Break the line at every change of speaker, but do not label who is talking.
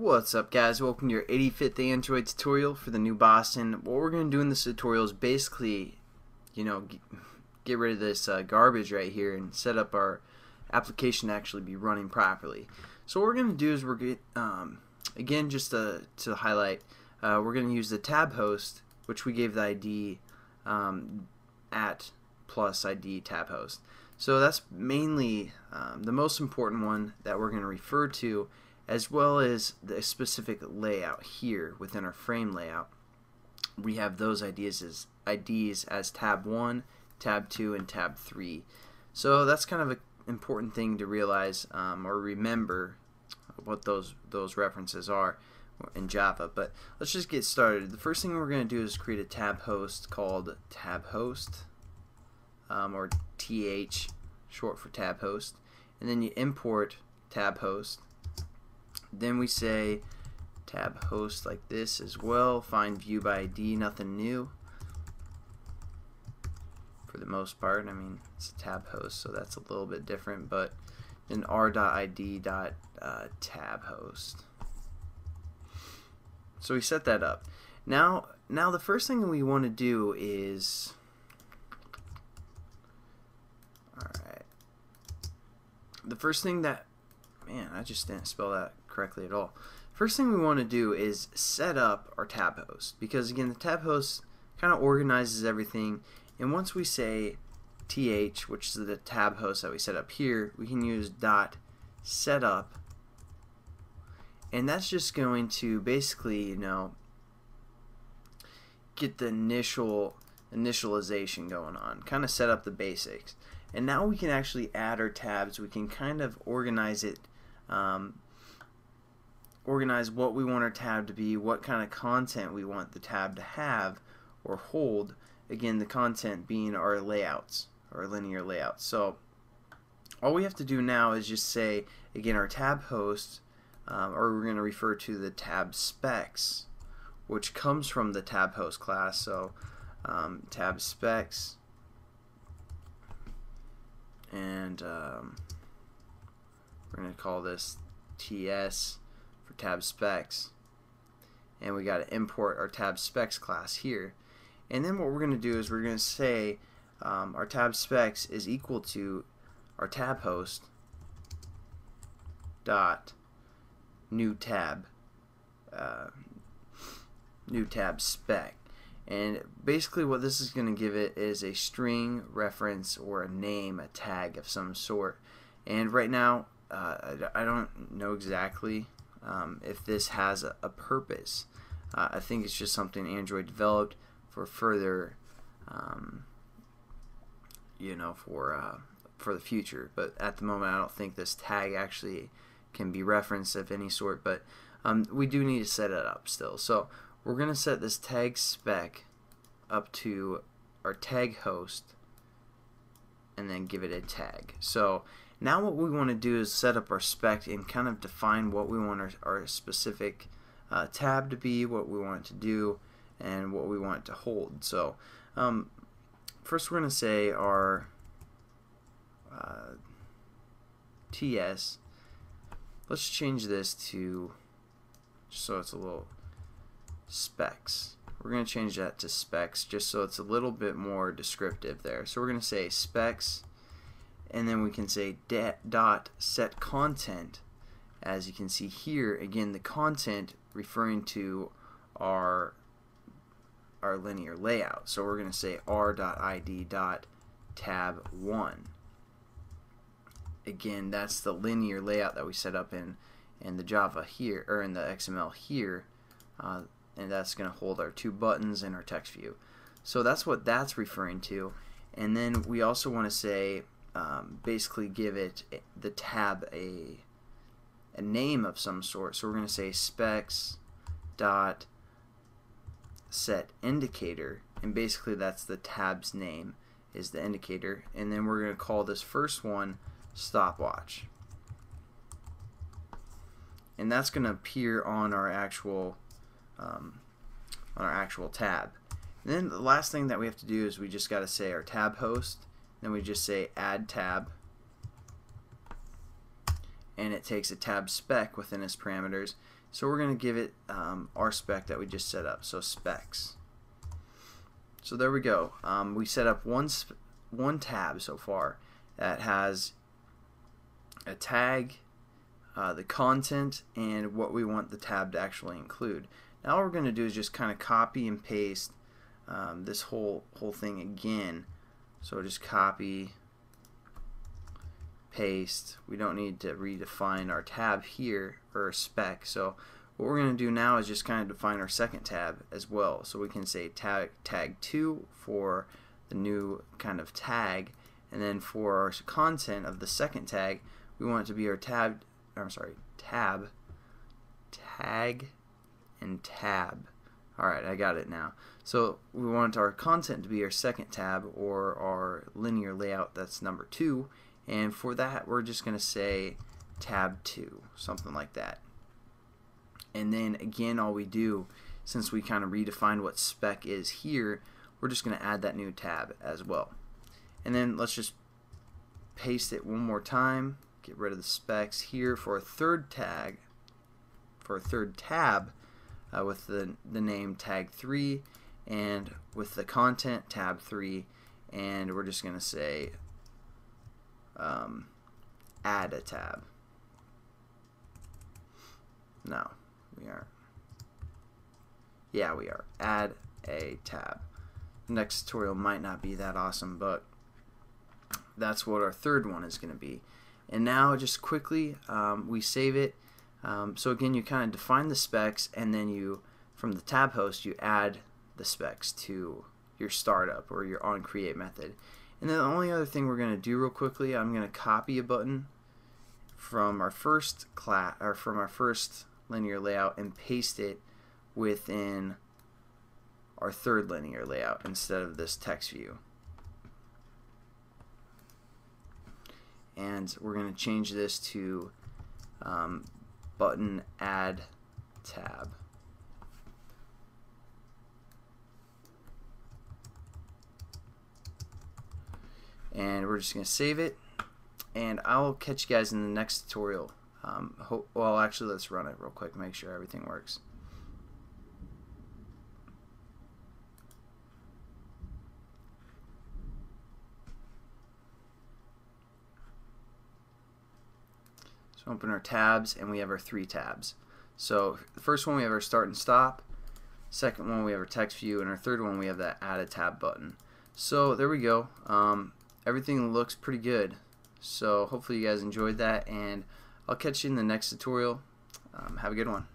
What's up, guys? Welcome to your 85th Android tutorial for the new Boston. What we're going to do in this tutorial is basically, get rid of this garbage right here and set up our application to actually be running properly. So what we're going to do is again, just to highlight, we're going to use the TabHost, which we gave the ID at plus ID TabHost. So that's mainly the most important one that we're going to refer to, as well as the specific layout here within our frame layout. We have those IDs as tab 1, tab 2, and tab 3. So that's kind of an important thing to realize or remember what those references are in Java. But let's just get started. The first thing we're going to do is create a tab host called TabHost, or TH, short for TabHost, and then you import TabHost. Then we say TabHost like this as well. Find view by ID, nothing new for the most part. I mean, it's a TabHost, so that's a little bit different, but then r.id.tabhost. So we set that up. Now the first thing we want to do is, alright, the first thing that, man, I just didn't spell that correctly at all. First thing we want to do is set up our TabHost, because again, the TabHost kind of organizes everything, and once we say th, which is the TabHost that we set up here, we can use .setup, and that's just going to basically, get the initialization going on, kind of set up the basics. And now we can actually add our tabs. We can kind of organize it, organize what we want our tab to be, what kind of content we want the tab to have or hold. Again, the content being our layouts, our linear layouts. So all we have to do now is just say, again, our tab host, or we're going to refer to the tab specs, which comes from the TabHost class. So tab specs, and we're going to call this TS for tab specs, and we got to import our tab specs class here. And then what we're going to do is we're going to say our tab specs is equal to our TabHost dot new tab spec. And basically what this is going to give it is a string reference or a name, a tag of some sort. And right now I don't know exactly if this has a purpose. I think it's just something Android developed for further, for the future. But at the moment, I don't think this tag actually can be referenced of any sort. But we do need to set it up still. So we're going to set this tag spec up to our tag host and then give it a tag. So now what we want to do is set up our spec and kind of define what we want our specific tab to be, what we want it to do, and what we want it to hold. So first we're going to say our TS. Let's change this to, just so it's a little, specs. We're going to change that to specs just so it's a little bit more descriptive there. So we're going to say specs, and then we can say dot set content. As you can see here, again, the content referring to our linear layout. So we're going to say r.id.tab1. Again, that's the linear layout that we set up in the Java here, or in the XML here, and that's going to hold our two buttons and our text view. So that's what that's referring to. And then we also want to say, basically give it, the tab, a name of some sort. So we're going to say specs dot set indicator, and basically that's the tab's name, is the indicator. And then we're going to call this first one stopwatch, and that's going to appear on our actual tab. And then the last thing that we have to do is we just got to say our tab host, then we just say add tab, and it takes a tab spec within its parameters. So we're going to give it our spec that we just set up, so specs. So there we go. We set up one tab so far that has a tag, the content, and what we want the tab to actually include. Now what we're going to do is just kind of copy and paste this whole thing again. So just copy, paste. We don't need to redefine our tab here, or spec. So what we're going to do now is just kind of define our second tab as well. So we can say tag 2 for the new kind of tag, and then for our content of the second tag, we want it to be our tab, tag, and tab. Alright, I got it now. So we want our content to be our second tab, or our linear layout, that's number 2, and for that we're just going to say tab 2, something like that. And then again, all we do, since we kind of redefined what spec is here, we're just going to add that new tab as well. And then let's just paste it one more time, get rid of the specs here for a third tag, for a third tab, with the name tag 3, and with the content tab 3, and we're just going to say add a tab. No, we aren't. Yeah, we are. Add a tab. Next tutorial might not be that awesome, but that's what our third one is going to be. And now just quickly, we save it. So again, you kind of define the specs, and then you, from the TabHost, you add the specs to your startup or your onCreate method. And then the only other thing we're going to do real quickly, I'm going to copy a button from our first class, or from our first linear layout, and paste it within our third linear layout instead of this text view. And we're going to change this to button add tab. And we're just going to save it, and I'll catch you guys in the next tutorial. Well, actually, let's run it real quick, make sure everything works. So open our tabs, and we have our 3 tabs. So the first one we have our start and stop, second one we have our text view, and our third one we have that add a tab button. So there we go. Everything looks pretty good. So hopefully you guys enjoyed that, and I'll catch you in the next tutorial. Have a good one.